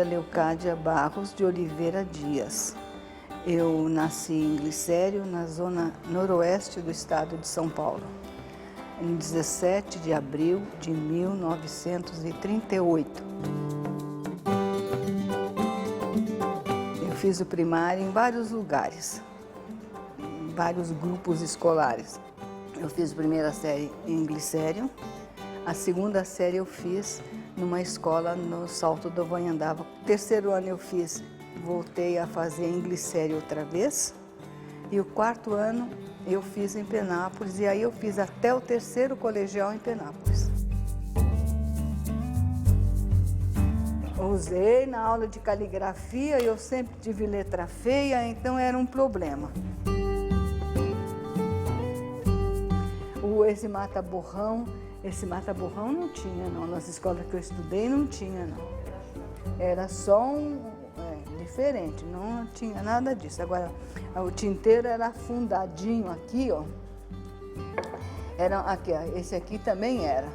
Leocádia Barros de Oliveira Dias. Eu nasci em Glicério, na zona noroeste do estado de São Paulo, em 17 de abril de 1938. Eu fiz o primário em vários lugares, em vários grupos escolares. Eu fiz a primeira série em Glicério, a segunda série eu fiz numa escola no Salto do Vanhandava. O terceiro ano eu voltei a fazer em Glicério outra vez, e o quarto ano eu fiz em Penápolis, e aí eu fiz até o terceiro colegial em Penápolis. Usei na aula de caligrafia, eu sempre tive letra feia, então era um problema. Esse mata-borrão não tinha, não. Nas escolas que eu estudei não tinha, não. Era só diferente, não tinha nada disso. Agora, o tinteiro era afundadinho aqui, ó. Aqui, ó, esse aqui também era.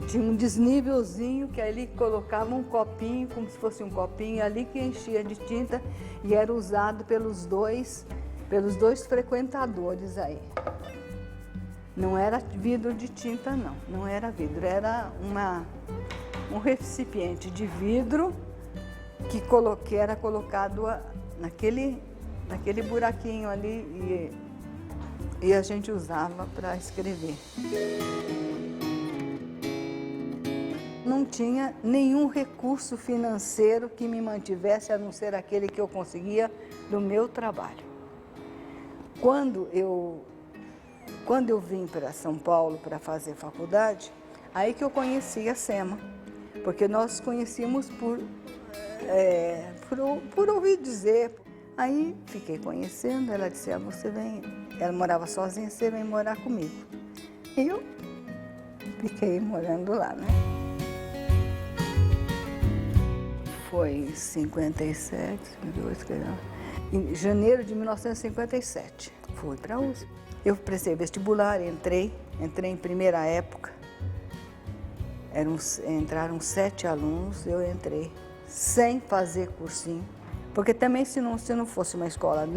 Tinha um desnívelzinho que ali colocava um copinho, como se fosse um copinho ali que enchia de tinta e era usado pelos dois frequentadores aí. Não era vidro de tinta, não. Não era vidro, era um recipiente de vidro que era colocado naquele buraquinho ali e a gente usava para escrever. Não tinha nenhum recurso financeiro que me mantivesse, a não ser aquele que eu conseguia do meu trabalho. Quando eu vim para São Paulo para fazer faculdade, aí que eu conheci a SEMA, porque nós conhecíamos por ouvir dizer. Aí fiquei conhecendo, ela disse, você vem, ela morava sozinha, você vem morar comigo. E eu fiquei morando lá, né? Foi em 57, 58, em janeiro de 1957, fui para a USP. Eu prestei vestibular, entrei em primeira época, entraram 7 alunos, eu entrei sem fazer cursinho, porque também se não fosse uma escola,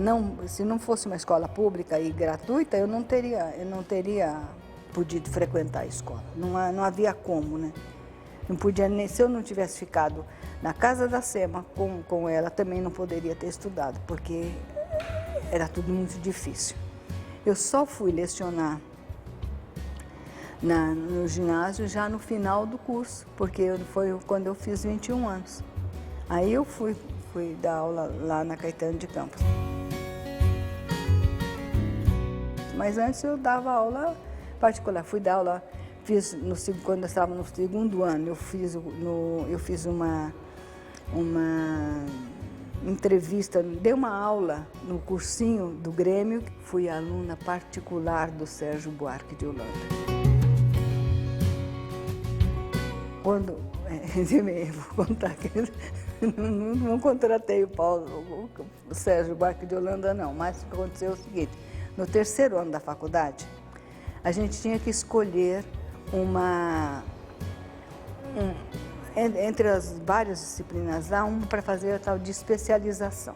se não fosse uma escola pública e gratuita, eu não teria podido frequentar a escola, não havia como, né? Não podia nem, se eu não tivesse ficado na casa da SEMA com ela, também não poderia ter estudado, porque era tudo muito difícil. Eu só fui lecionar no ginásio já no final do curso, porque foi quando eu fiz 21 anos. Aí eu fui dar aula lá na Caetano de Campos. Mas antes eu dava aula particular, fui dar aula, quando eu estava no segundo ano, eu fiz uma entrevista, dei uma aula no cursinho do Grêmio, fui aluna particular do Sérgio Buarque de Holanda. Vou contar que não contratei o Sérgio Buarque de Holanda, não, mas o que aconteceu é o seguinte, no terceiro ano da faculdade, a gente tinha que escolher entre as várias disciplinas lá, uma para fazer a tal de especialização.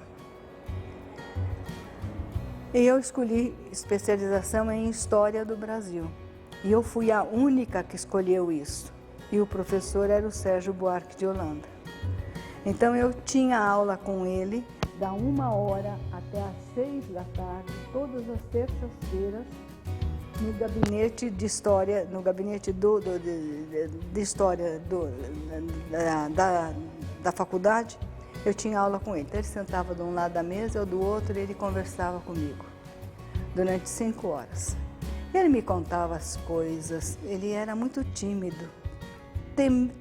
E eu escolhi especialização em História do Brasil. E eu fui a única que escolheu isso. E o professor era o Sérgio Buarque de Holanda. Então eu tinha aula com ele, da 1h até às 6 da tarde, todas as terças-feiras, no gabinete de história, de história da faculdade, eu tinha aula com ele. Então, ele sentava de um lado da mesa, eu do outro, e ele conversava comigo durante 5 horas. Ele me contava as coisas, ele era muito tímido,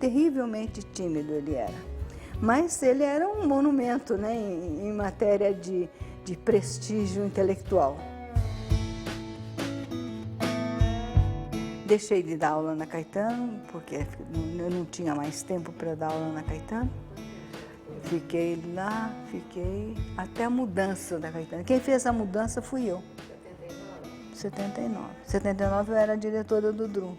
terrivelmente tímido ele era. Mas ele era um monumento, né, em matéria de prestígio intelectual. Deixei de dar aula na Caetano, porque eu não tinha mais tempo para dar aula na Caetano. Fiquei lá, até a mudança da Caetano. Quem fez a mudança fui eu. 79. 79 eu era diretora do DRU.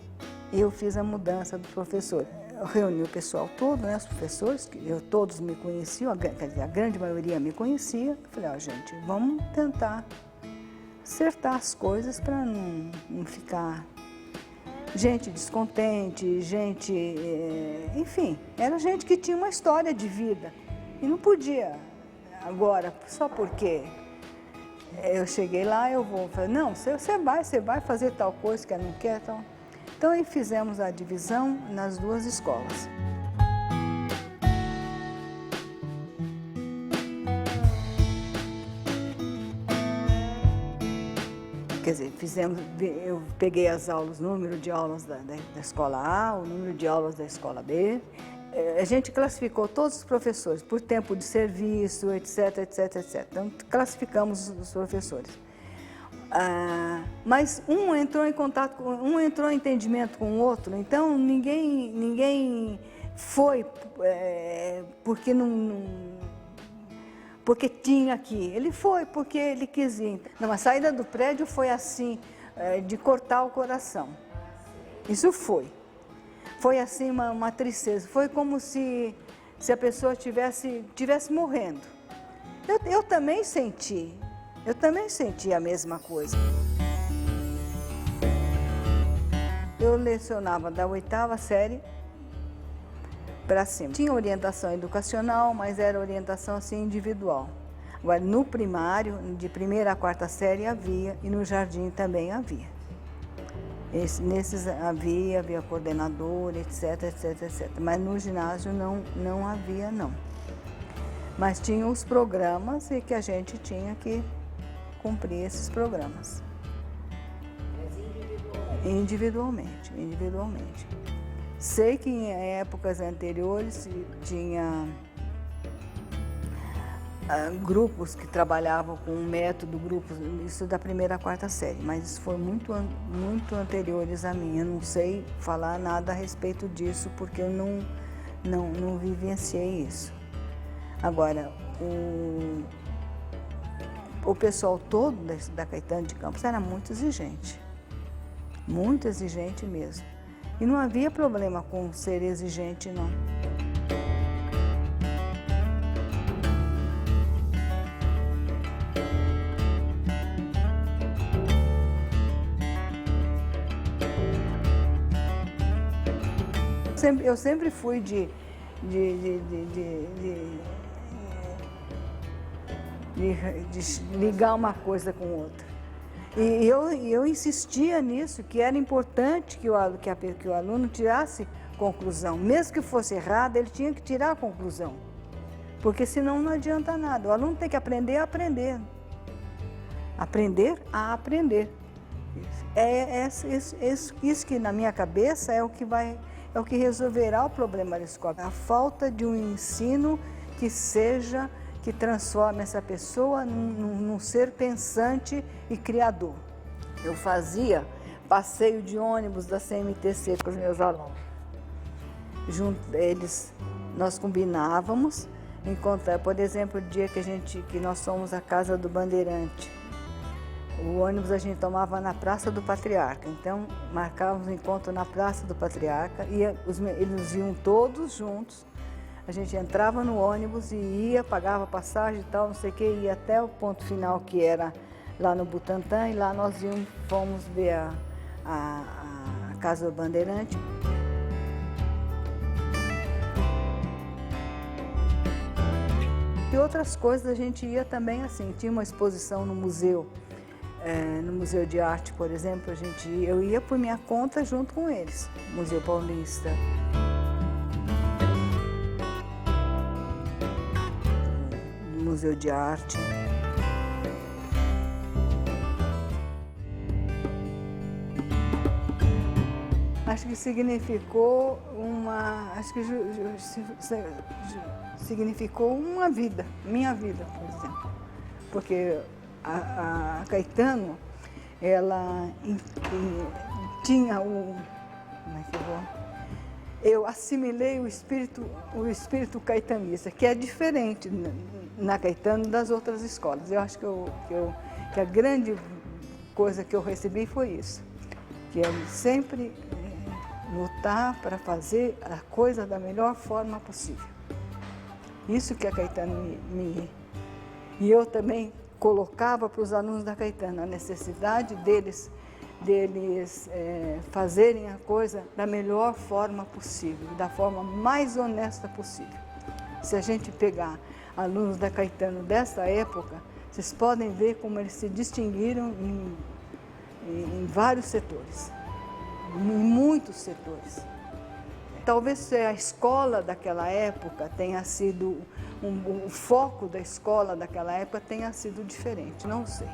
E eu fiz a mudança do professor. reuni o pessoal todo, né, os professores, todos me conheciam, quer dizer, a grande maioria me conhecia. Eu falei, ó, gente, vamos tentar acertar as coisas para não ficar gente descontente, gente, enfim, era gente que tinha uma história de vida e não podia agora, só porque eu cheguei lá, eu vou falar, não, você vai fazer tal coisa que ela não quer, então. Então aí fizemos a divisão nas duas escolas. Quer dizer, eu peguei as aulas, o número de aulas da escola A, o número de aulas da escola B. A gente classificou todos os professores por tempo de serviço, etc, etc, etc. Então, classificamos os professores. Mas um entrou em contato, um entrou em entendimento com o outro, então ninguém foi porque porque tinha aqui. Ele foi porque ele quis ir. Não, a saída do prédio foi assim, de cortar o coração. Isso foi. Foi assim uma tristeza. Foi como se a pessoa estivesse morrendo. Eu também senti. Eu também senti a mesma coisa. Eu lecionava da 8ª série para cima. Tinha orientação educacional, mas era orientação assim individual. Agora, no primário, de 1ª a 4ª série havia, e no jardim também havia. Nesses havia coordenador, etc, etc, etc. Mas no ginásio não havia, não. Mas tinha os programas e que a gente tinha que cumprir esses programas. Individualmente. Sei que em épocas anteriores tinha grupos que trabalhavam com um método, grupos, isso da 1ª a 4ª série, mas isso foi muito anteriores a mim. Eu não sei falar nada a respeito disso, porque eu não vivenciei isso. Agora, o pessoal todo da Caetano de Campos era muito exigente mesmo. E não havia problema com ser exigente, não. Eu sempre fui de ligar uma coisa com outra. E eu insistia nisso, que era importante que o aluno tirasse conclusão. Mesmo que fosse errado, ele tinha que tirar a conclusão. Porque senão não adianta nada. O aluno tem que aprender a aprender. Aprender a aprender. Isso que na minha cabeça é o que resolverá o problema da escola. A falta de um ensino que transforme essa pessoa num ser pensante e criador. Eu fazia passeio de ônibus da CMTC com os meus alunos. Nós combinávamos encontrar, por exemplo, o dia que nós fomos à Casa do Bandeirante. O ônibus a gente tomava na Praça do Patriarca, então marcávamos o encontro na Praça do Patriarca e eles iam todos juntos. A gente entrava no ônibus e ia, pagava passagem e tal, não sei o que, ia até o ponto final que era lá no Butantã, e lá nós fomos ver a Casa do Bandeirante. E outras coisas a gente ia também assim, tinha uma exposição no museu de arte, por exemplo, eu ia por minha conta junto com eles, Museu Paulista. Museu de Arte. Acho que significou significou uma vida, minha vida, por exemplo. Porque a Caetano, ela tinha como é que eu vou? Eu assimilei o espírito caetanista, que é diferente na Caetano das outras escolas. Eu acho que a grande coisa que eu recebi foi isso, que ele sempre lutava lutar para fazer a coisa da melhor forma possível. Isso que a Caetano E eu também colocava para os alunos da Caetano a necessidade deles fazerem a coisa da melhor forma possível, da forma mais honesta possível. Se a gente pegar alunos da Caetano dessa época, vocês podem ver como eles se distinguiram em vários setores, em muitos setores. Talvez a escola daquela época tenha sido, o foco da escola daquela época tenha sido diferente, não sei.